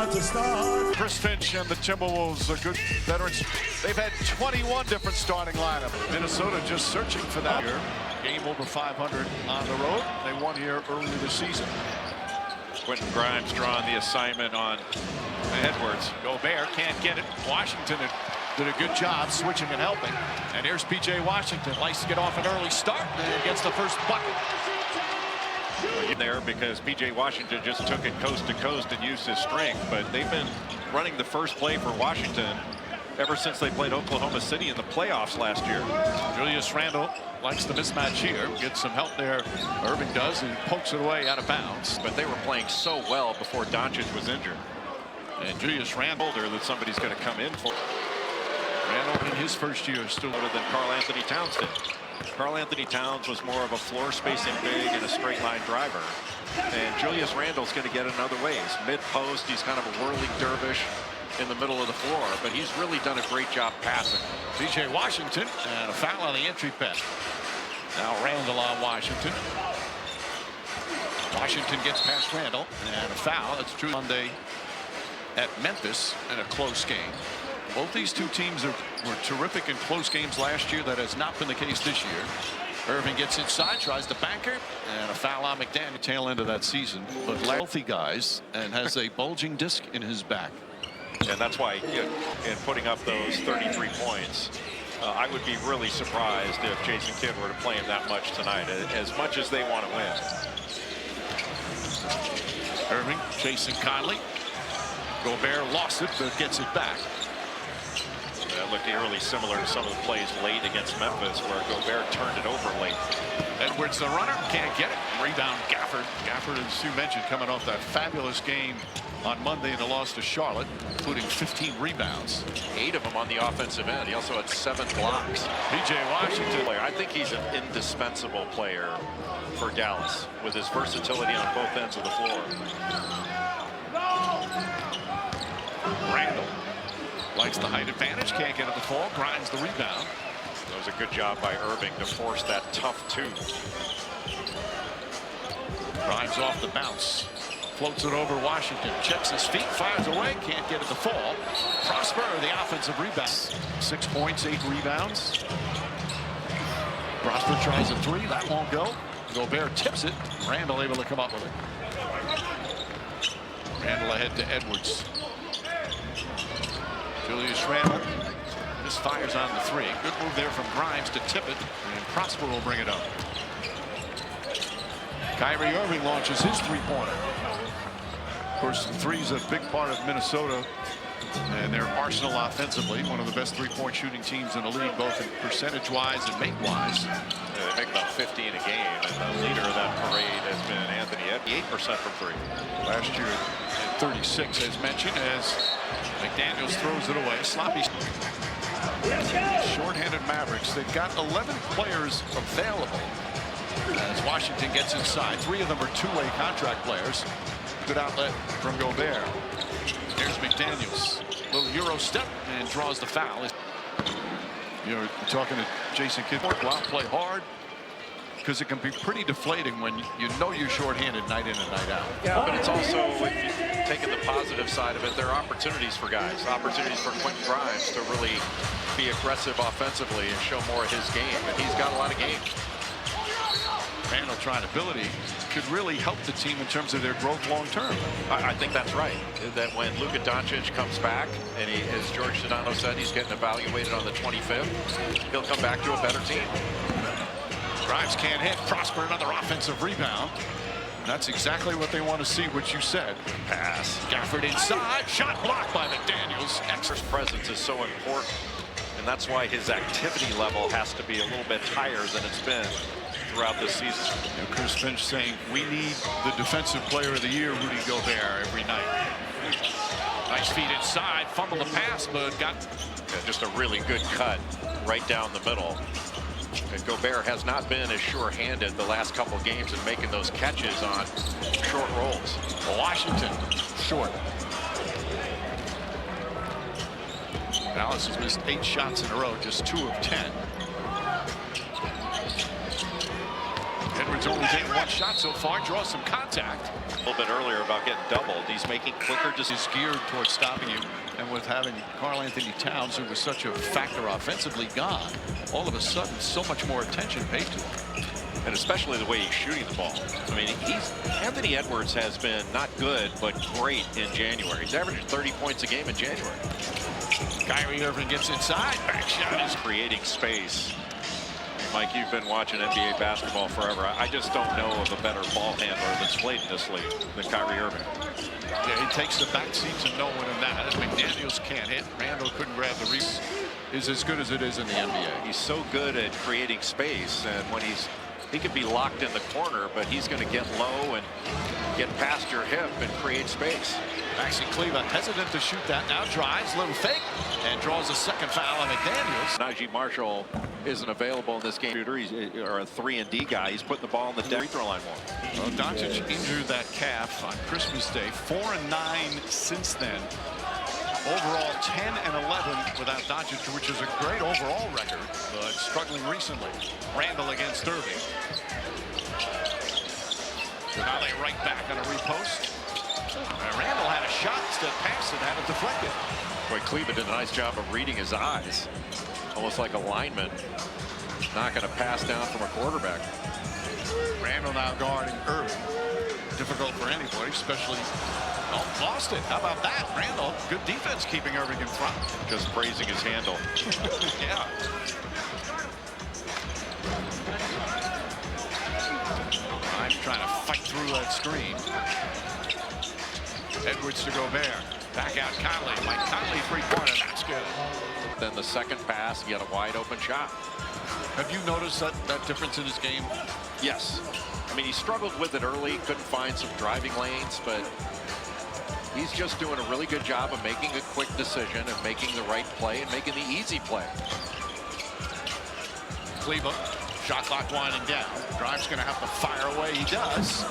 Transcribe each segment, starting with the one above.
about to start. Chris Finch and the Timberwolves are good veterans. They've had 21 different starting lineup. Minnesota just searching for that here. Game over 500 on the road. They won here early this season. Quentin Grimes drawing the assignment on Edwards. Gobert can't get it. Washington did a good job switching and helping. And here's P.J. Washington. Likes to get off an early start and gets the first bucket. There because P.J. Washington just took it coast to coast and used his strength, but they've been running the first play for Washington ever since they played Oklahoma City in the playoffs last year. Julius Randle likes the mismatch here. Gets some help there. Irving does and pokes it away out of bounds. But they were playing so well before Doncic was injured. And Julius Randle That somebody's going to come in for. Randle in his first year still better than Karl Anthony Towns did. Karl Anthony Towns was more of a floor spacing big and a straight line driver. And Julius Randle's going to get it in other ways. Mid post, he's kind of a whirling dervish in the middle of the floor, but he's really done a great job passing. P.J. Washington and a foul on the entry pass. Now Randle on Washington. Washington gets past Randle and a foul. It's true Monday at Memphis in a close game. Both these two teams were terrific in close games last year. That has not been the case this year. Irving gets inside, tries to banker, and a foul on McDaniel tail end of that season. But healthy guys and has a bulging disc in his back. And that's why in putting up those 33 points, I would be really surprised if Jason Kidd were to play him that much tonight, as much as they want to win. Irving chasing Conley. Gobert lost it, but gets it back. That looked eerily similar to some of the plays late against Memphis where Gobert turned it over late. Edwards the runner, can't get it. Rebound Gafford. Gafford, as you mentioned, coming off that fabulous game on Monday in the loss to Charlotte, including 15 rebounds. 8 of them on the offensive end. He also had 7 blocks. P.J. Washington. I think he's an indispensable player for Dallas with his versatility on both ends of the floor. Randle likes the height advantage, can't get it to fall, grinds the rebound. That was a good job by Irving to force that tough 2. Grimes off the bounce, floats it over Washington, checks his feet, fires away, can't get it to fall. Prosper, the offensive rebound. 6 points, 8 rebounds. Prosper tries a 3, that won't go. Gobert tips it, Randle able to come up with it. Randle ahead to Edwards. Julius Randle just fires on the 3. Good move there from Grimes to tip it, and Prosper will bring it up. Kyrie Irving launches his 3-pointer. Of course, the 3 is a big part of Minnesota and their arsenal offensively. One of the best 3-point shooting teams in the league, both in percentage-wise and make-wise. They make about 50 in a game, and the leader of that parade has been Anthony Edwards, 8% from 3. Last year at 36, as mentioned, as McDaniels throws it away. Sloppy. Short-handed Mavericks. They've got 11 players available as Washington gets inside. 3 of them are two-way contract players. Good outlet from Gobert. Here's McDaniels. Little Euro step and draws the foul. You're talking to Jason Kidd. Go out, play hard, because it can be pretty deflating when you know you're short-handed night in and night out. Yeah, but it's also, if you taking the positive side of it, there are opportunities for guys, opportunities for Quentin Grimes to really be aggressive offensively and show more of his game, and he's got a lot of game. Handle trying ability could really help the team in terms of their growth long term. I think that's right. That when Luka Doncic comes back, and he, as George Sedano said, he's getting evaluated on the 25th, he'll come back to a better team. Grimes can't hit. Prosper another offensive rebound. That's exactly what they want to see, what you said. Pass. Gafford inside. Shot blocked by McDaniels. Exer's presence is so important, and that's why his activity level has to be a little bit higher than it's been throughout this season. And Chris Finch saying we need the defensive player of the year, Rudy Gobert, every night. Nice feet inside, fumble the pass, but got just a really good cut right down the middle. And Gobert has not been as sure-handed the last couple of games in making those catches on short rolls. Washington short. Dallas has missed 8 shots in a row, just 2 of 10. Edwards only taken 1 shot so far, draws some contact. A little bit earlier about getting doubled. He's making quicker Is geared towards stopping you, and with having Karl-Anthony Towns, who was such a factor offensively, gone, all of a sudden so much more attention paid to him. And especially the way he's shooting the ball. I mean, Anthony Edwards has been not good, but great in January. He's averaging 30 points a game in January. Kyrie Irving gets inside. Back shot is creating space. Mike, you've been watching NBA basketball forever. I just don't know of a better ball handler that's played in this league than Kyrie Irving. Yeah, he takes the back seat to no one in that. McDaniels can't hit. Randall couldn't grab the rebound. Is as good as it is in the NBA. He's so good at creating space, and when he could be locked in the corner, but he's going to get low and get past your hip and create space. Maxi Kleber hesitant to shoot that now, drives, little fake, and draws a second foul on McDaniels. Najee Marshall isn't available in this game. He's a 3-and-D guy. He's putting the ball in the free throw line more. Well, Doncic injured that calf on Christmas Day. 4-9 since then. Overall 10-11 without Doncic, which is a great overall record, but struggling recently. Randall against Irving. Conley right back on a repost. Randall had a shot, instead passed it, had it deflected. Boy, Kleber did a nice job of reading his eyes. Almost like a lineman not going to pass down from a quarterback. Randall now guarding Irving. Difficult for anybody, especially. Oh, lost it. How about that? Randall, good defense keeping Irving in front. Just praising his handle. Yeah. I'm trying to fight through that screen. Edwards to Gobert. Back out Conley. Mike Conley three-pointer. That's good. Then the second pass, he had a wide open shot. Have you noticed that difference in his game? Yes. I mean, he struggled with it early, couldn't find some driving lanes, but he's just doing a really good job of making a quick decision and making the right play and making the easy play. Kleber, shot clock winding down. Drive's going to have to fire away. He does.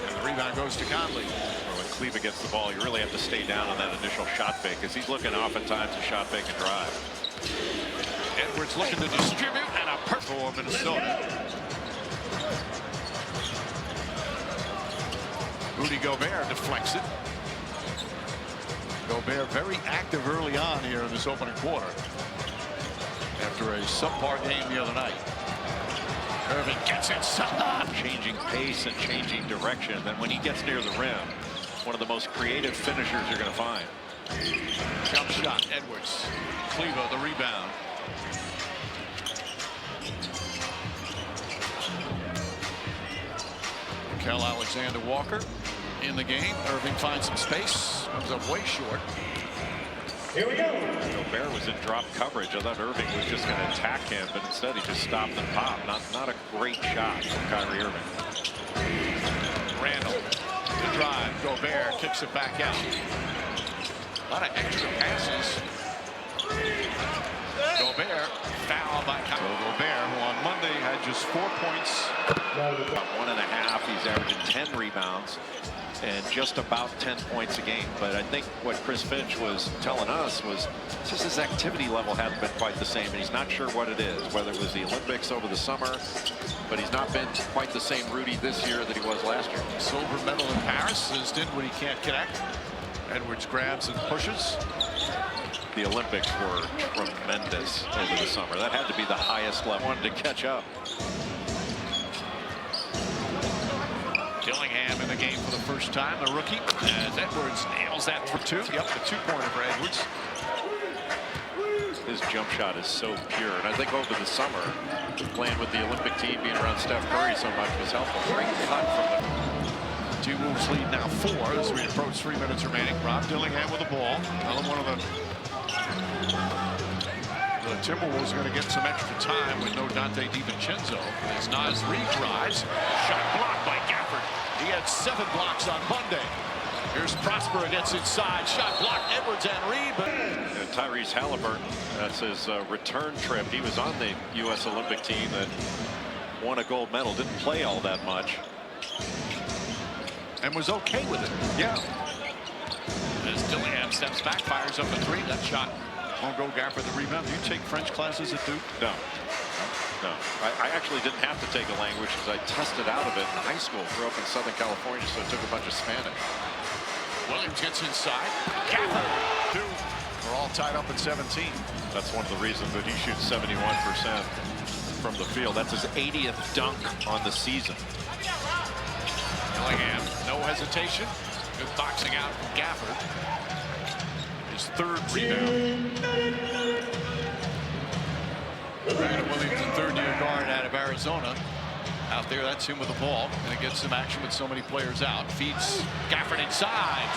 And the rebound goes to Conley. When Kleber gets the ball, you really have to stay down on that initial shot fake, because he's looking oftentimes to shot fake and drive. Edwards looking to distribute, and a perfect for Minnesota. Rudy Gobert deflects it. Gobert very active early on here in this opening quarter. After a subpar game the other night. Irving gets inside. Changing pace and changing direction. Then when he gets near the rim, one of the most creative finishers you're going to find. Jump shot, Edwards. Kleber the rebound. Kel Alexander-Walker in the game. Irving finds some space. Comes up way short. Here we go. Gobert was in drop coverage. I thought Irving was just going to attack him, but instead he just stopped and popped. Not a great shot from Kyrie Irving. Randall, the drive. Gobert kicks it back out. A lot of extra passes. Gobert fouled by Kyrie. So Gobert, who on Monday had just 4 points. About 1.5. He's averaging 10 rebounds and just about 10 points a game. But I think what Chris Finch was telling us was just his activity level hasn't been quite the same, and he's not sure what it is, whether it was the Olympics over the summer, but he's not been quite the same Rudy this year that he was last year. Silver medal in Paris is did when he can't connect. Edwards grabs and pushes. The Olympics were tremendous over the summer. That had to be the highest level. Wanted to catch up. Dillingham in the game for the first time, the rookie, as Edwards nails that for two. Yep, the two-pointer for Edwards. His jump shot is so pure, and I think over the summer, playing with the Olympic team, being around Steph Curry so much was helpful. Great cut from the T-Wolves lead now 4 as we approach 3 minutes remaining. Rob Dillingham with the ball. Another one of the Timberwolves are going to get some extra time with no Dante DiVincenzo. As Naz Reid drives, shot blocked by Gafford. He had 7 blocks on Monday. Here's Prosper, gets inside, shot blocked. Edwards and Reid. But Tyrese Halliburton, that's his return trip. He was on the U.S. Olympic team that won a gold medal. Didn't play all that much, and was okay with it. Yeah. As Dillingham steps back, fires up a 3. That shot won't go. Gafford the rebound. Do you take French classes at Duke? No. No, I actually didn't have to take a language because I tested out of it in high school. Grew up in Southern California, so I took a bunch of Spanish. Williams gets inside. Gafford, 2. We're all tied up at 17. That's one of the reasons that he shoots 71% from the field. That's his 80th dunk on the season. Dillingham, no hesitation. Good boxing out from Gafford. His 3rd rebound. Brandon Williams, the 3rd-year guard out of Arizona. Out there, that's him with the ball. And it gets some action with so many players out. Feeds Gafford inside.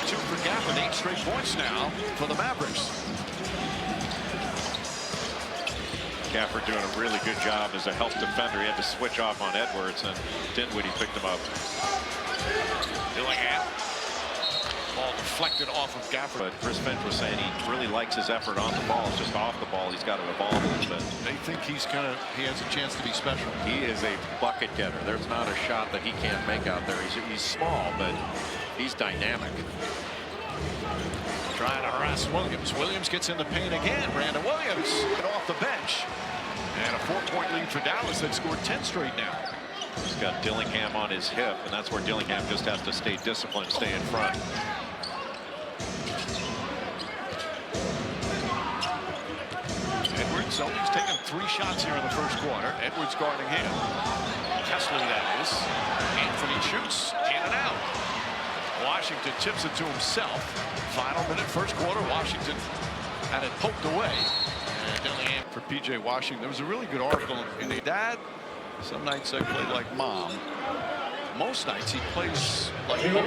2 for Gafford, 8 straight points now for the Mavericks. Gafford doing a really good job as a help defender. He had to switch off on Edwards, and Dinwiddie picked him up. Dillingham. Ball deflected off of Gafford. But Chris Finch was saying he really likes his effort on the ball. It's just off the ball, he's got to evolve a little bit. They think he has a chance to be special. He is a bucket getter. There's not a shot that he can't make out there. He's small, but he's dynamic. Trying to harass Williams. Williams gets in the paint again. Brandon Williams off the bench. And a 4-point lead for Dallas that scored 10 straight now. He's got Dillingham on his hip, and that's where Dillingham just has to stay disciplined, stay in front. Edwards only's taken 3 shots here in the 1st quarter. Edwards guarding him. Kessler, that is. Anthony shoots in and out. Washington tips it to himself. Final minute, 1st quarter. Washington had it poked away. And Dillingham for P.J. Washington. There was a really good article in the Dad. Some nights I play like Mom. Most nights he plays like Mom.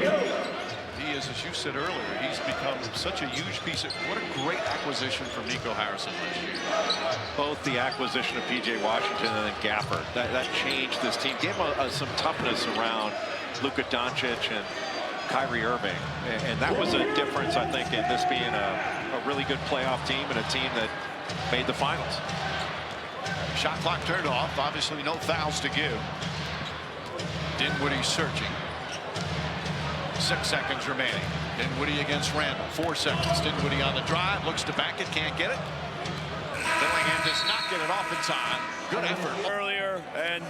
He is, as you said earlier, he's become such a huge piece of, what a great acquisition from Nico Harrison last year. Both the acquisition of P.J. Washington and then Gafford. That changed this team. Gave him some toughness around Luka Doncic and Kyrie Irving. And that was a difference, I think, in this being a really good playoff team and a team that made the finals. Shot clock turned off. Obviously no fouls to give. Dinwiddie searching. 6 seconds remaining. Dinwiddie against Randall. 4 seconds. Dinwiddie on the drive. Looks to bank it. Can't get it. Dillingham does not get it off in time. Good effort. Earlier, and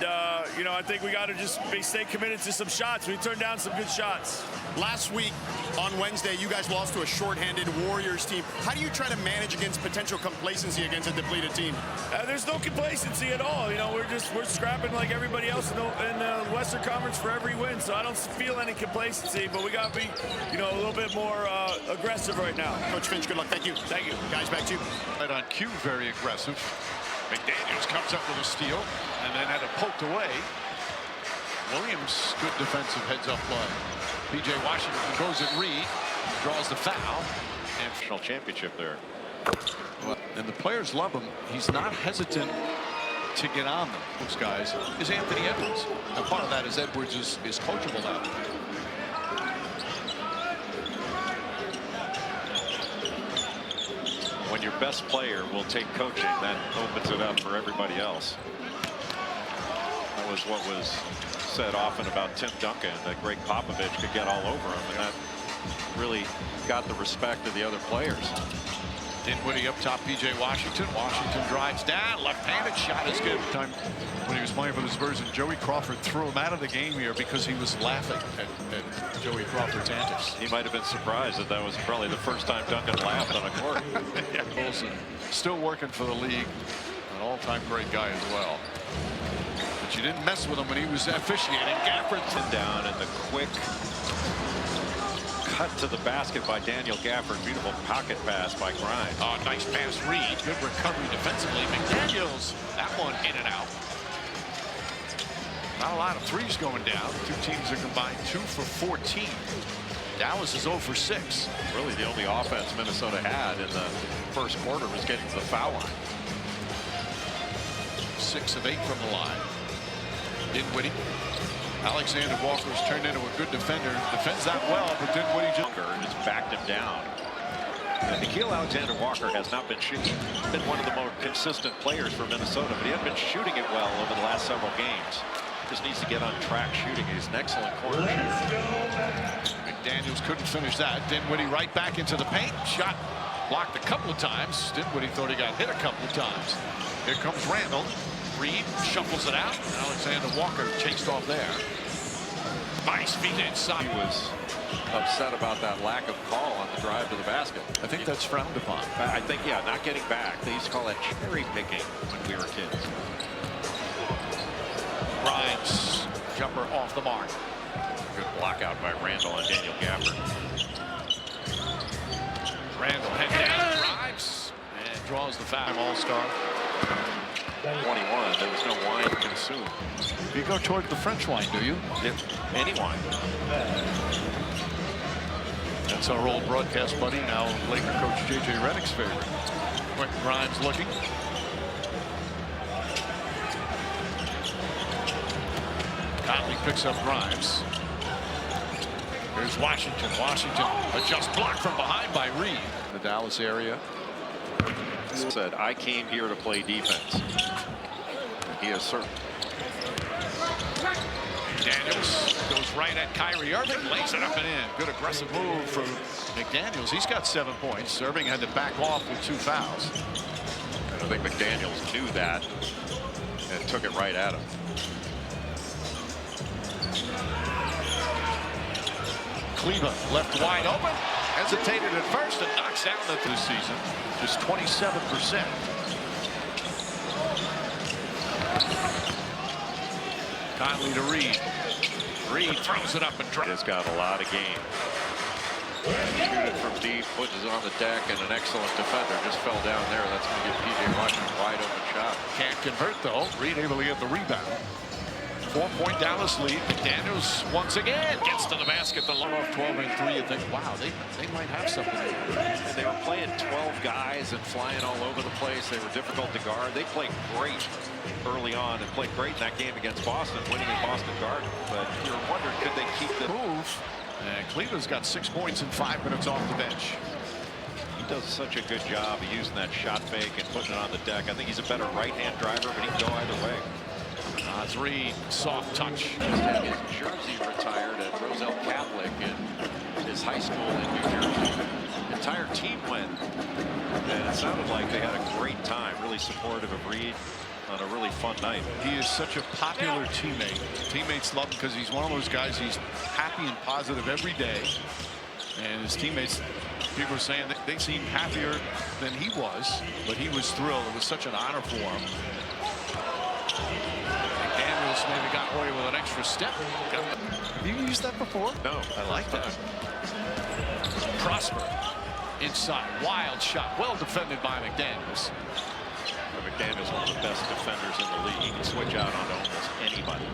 you know, I think we got to just stay committed to some shots. We turned down some good shots. Last week on Wednesday, you guys lost to a shorthanded Warriors team. How do you try to manage against potential complacency against a depleted team? There's no complacency at all. You know, we're scrapping like everybody else in the Western Conference for every win. So I don't feel any complacency, but we got to be, you know, a little bit more aggressive right now. Coach Finch, good luck. Thank you. Thank you. Guys, back to you. Right on cue, very aggressive. McDaniels comes up with a steal and then had it poked away. Williams, good defensive heads-up play. P.J. Washington goes at Reed, draws the foul. And National championship there. And the players love him. He's not hesitant to get on them. Those guys is Anthony Edwards. And part of that is Edwards is coachable now. When your best player will take coaching, that opens it up for everybody else. That was what was said often about Tim Duncan, that Greg Popovich could get all over him, and that really got the respect of the other players. Dinwiddie up top, P.J. Washington. Washington drives down, left-handed shot is good. Time when he was playing for the Spurs, and Joey Crawford threw him out of the game here because he was laughing at Joey Crawford's antics. He might have been surprised that was probably the first time Duncan laughed on a court. Yeah, Wilson still working for the league, an all-time great guy as well. But you didn't mess with him when he was officiating. Gafford down, and the quick cut to the basket by Daniel Gafford. Beautiful pocket pass by Grimes. Oh, nice pass, Reed. Good recovery defensively. McDaniels, that one in and out. Not a lot of threes going down. Two teams are combined 2 for 14. Dallas is 0 for 6. Really the only offense Minnesota had in the 1st quarter was getting to the foul line. 6 of 8 from the line. Dinwiddie. Alexander Walker's turned into a good defender. Defends that well, but Dinwiddie just backed him down. And Nickeil Alexander-Walker has not been shooting. Been one of the more consistent players for Minnesota, but he hasn't been shooting it well over the last several games. Just needs to get on track shooting. He's an excellent corner shooter. McDaniels couldn't finish that. Dinwiddie right back into the paint. Shot blocked a couple of times. Dinwiddie thought he got hit a couple of times. Here comes Randall. Reed shuffles it out. Alexander Walker chased off there. Nice feet inside. He was upset about that lack of call on the drive to the basket. I think that's frowned upon. I think, yeah, not getting back. They used to call that cherry picking when we were kids. Grimes, jumper off the mark. Good block out by Randall and Daniel Gafford. Randall head down, drives, and draws the foul. All-star. 21. There was no wine consumed. You go toward the French wine, do you? Any wine. That's our old broadcast buddy, now Laker coach J.J. Redick's favorite. Quick, Grimes looking. Conley picks up Grimes. Here's Washington. Washington, a just block from behind by Reed. The Dallas area. Said, I came here to play defense. He is certain. Daniels goes right at Kyrie Irving, lays it up and in. Good aggressive move from McDaniels. He's got 7 points. Irving had to back off with 2 fouls. I don't think McDaniels knew that and took it right at him. Cleveland left wide open. Hesitated at first and knocks down this season. Just 27%. Conley to Reed. Reed throws it up and drops. He's got a lot of game. Shooting from deep, puts it on the deck, and an excellent defender just fell down there. That's going to give P.J. Washington a wide open shot. Can't convert though. Reed able to get the rebound. 4-point Dallas lead. McDaniels once again gets to the basket. The low off 12 and 3. You think, wow, they might have something. And they were playing 12 guys and flying all over the place. They were difficult to guard. They played great early on and played great in that game against Boston, winning in Boston Garden. But you're wondering, could they keep the move? And Cleveland's got 6 points in 5 minutes off the bench. He does such a good job of using that shot fake and putting it on the deck. I think he's a better right-hand driver, but he can go either way. Reed, soft touch. He had his jersey retired at Roselle Catholic in his high school in New Jersey. The entire team went, and it sounded like they had a great time. Really supportive of Reed on a really fun night. He is such a popular teammate. Teammates love him because he's one of those guys. He's happy and positive every day, and his teammates, people are saying that they seem happier than he was, but he was thrilled. It was such an honor for him. Daniels maybe got away with an extra step. Have you used that before? No. I like that. Prosper inside, wild shot, well defended by McDaniels. McDaniels, one of the best defenders in the league. He can switch out on almost anybody.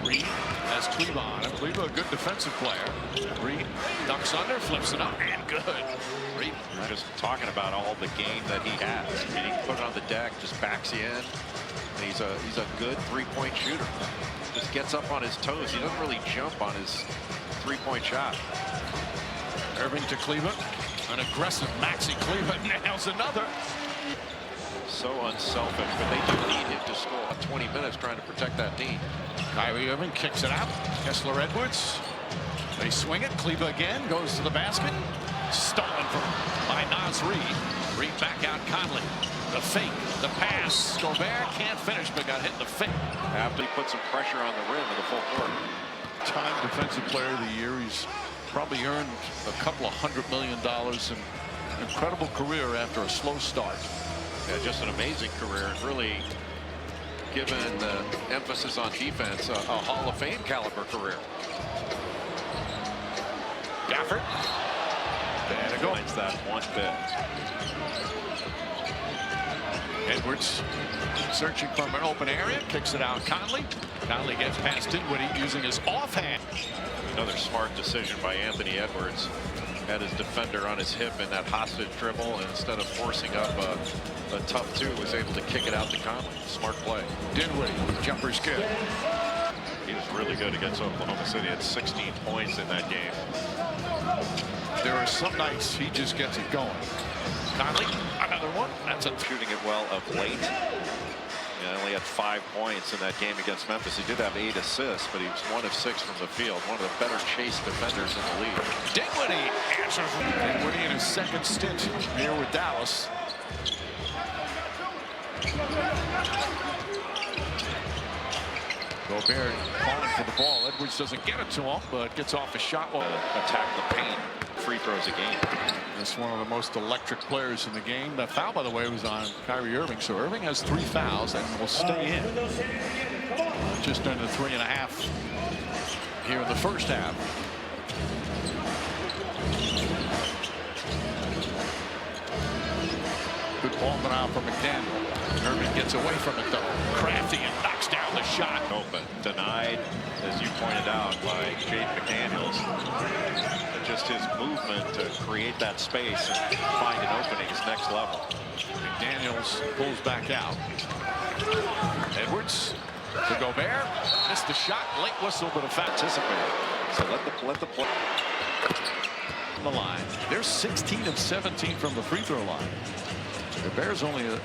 Reed has Cleva on him. Cleva, a good defensive player. Reed ducks under, flips it up, and good. Reed. Just talking about all the game that he has. I mean, he can put it on the deck, just backs you in. And he's a good 3-point shooter. Just gets up on his toes. He doesn't really jump on his 3-point shot. Irving to Cleveland. An aggressive Maxi. Cleveland nails another. So unselfish, but they do need him to score 20 minutes trying to protect that knee. Kyrie Irving kicks it out. Kessler Edwards. They swing it. Cleva again goes to the basket. Stolen by Naz Reed. Reed back out Conley. The fake, the pass. Gobert can't finish, but got hit in the fake. After he put some pressure on the rim of the full court. Time Defensive Player of the Year. He's probably earned a couple of $100 million. And incredible career after a slow start. Yeah, just an amazing career, and really, given the emphasis on defense, a Hall of Fame caliber career. Gafford. There to go. Finds that one bit. Edwards searching from an open area, kicks it out Conley. Conley gets past Dinwiddie using his offhand. Another smart decision by Anthony Edwards. Had his defender on his hip in that hostage dribble, and instead of forcing up a tough two, was able to kick it out to Conley. Smart play. Dinwiddie, jumper's good. He was really good against Oklahoma City. Had 16 points in that game. There are some nights he just gets it going. Conley, another one. That's a shooting it well of late. He only had 5 points in that game against Memphis. He did have 8 assists, but he was 1 of 6 from the field. One of the better chase defenders in the league. Dinwiddie answers. Dinwiddie in his second stint here with Dallas. Gobert calling for the ball. Edwards doesn't get it to him, but gets off a shot. Attack the paint. Free throws a game. This one of the most electric players in the game. That foul, by the way, was on Kyrie Irving. So Irving has 3 fouls and will stay in. Just under 3.5 here in the first half. Good ball out from McDaniel. Irving gets away from it, though. Crafty and knocks down the shot. Open. Denied, as you pointed out, by Jake McDaniels. Just his movement to create that space and find an opening is next level. McDaniels pulls back out. Edwards to Gobert. Missed the shot. Late whistle, but a foul. Anticipated. So let the play. On the line. They're 16 of 17 from the free throw line. Gobert's only a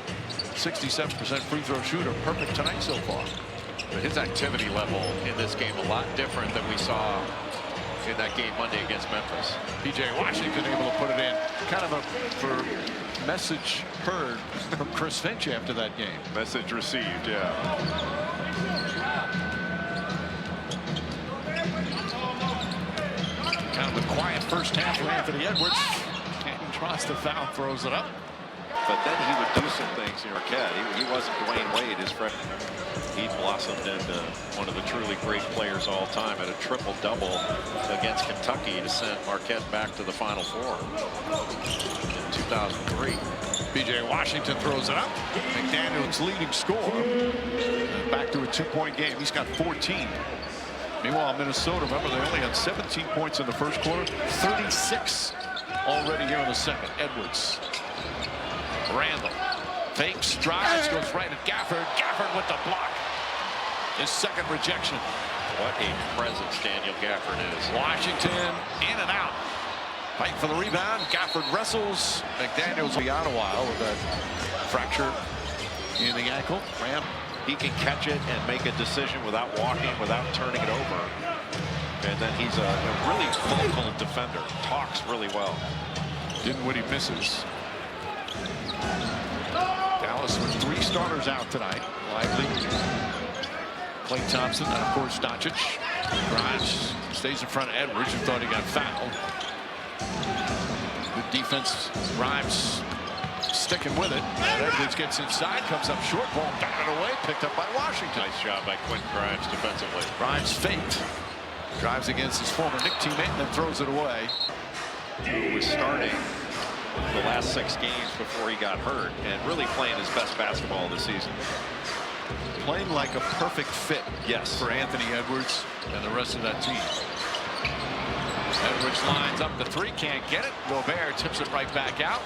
67% free throw shooter. Perfect tonight so far. But his activity level in this game a lot different than we saw in that game Monday against Memphis. P.J. Washington able to put it in. Kind of a message heard from Chris Finch after that game. Message received, yeah. Kind of a quiet first half for Anthony Edwards. And tries to foul, throws it up. But then he would do some things in Marquette. He wasn't Dwayne Wade, his friend. He blossomed into one of the truly great players all time at a triple-double against Kentucky to send Marquette back to the Final Four in 2003. P.J. Washington throws it up. McDaniel's leading scorer. Back to a 2-point game. He's got 14. Meanwhile, Minnesota, remember, they only had 17 points in the first quarter. 36 already here in the second. Edwards. Randall fakes, drives, goes right at Gafford. Gafford with the block. His second rejection. What a presence Daniel Gafford is. Washington in and out. Fight for the rebound. Gafford wrestles. McDaniel's be out a while with that fracture in the ankle. Ram. He can catch it and make a decision without walking, without turning it over. And then he's a really vocal defender. Talks really well. Dinwiddie misses. Dallas with 3 starters out tonight. Lively, Klay Thompson, and of course Doncic. Grimes stays in front of Edwards, who thought he got fouled. Good defense. Grimes sticking with it. And Edwards gets inside, comes up short, ball batted away, picked up by Washington. Nice job by Quentin Grimes defensively. Grimes faked. Drives against his former Knick teammate and then throws it away. Who was starting the last 6 games before he got hurt and really playing his best basketball this season. Playing like a perfect fit, yes, for Anthony Edwards and the rest of that team. Edwards lines up the 3, can't get it. Gobert tips it right back out.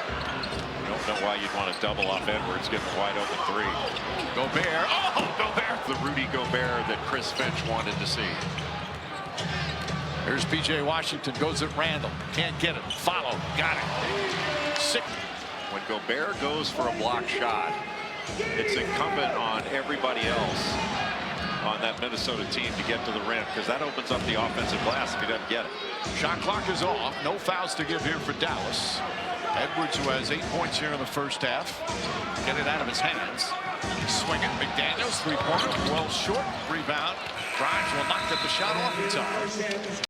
I don't know why you'd want to double off Edwards getting a wide open 3. Gobert, oh, Gobert. The Rudy Gobert that Chris Finch wanted to see. Here's P.J. Washington, goes at Randall. Can't get it. Follow. Got it. 6. When Gobert goes for a block shot, it's incumbent on everybody else on that Minnesota team to get to the rim, because that opens up the offensive glass if he doesn't get it. Shot clock is off. No fouls to give here for Dallas. Edwards, who has 8 points here in the first half. Get it out of his hands. Swing it. McDaniels, 3-pointer. Well short. Rebound. Grimes will not get the shot off in time.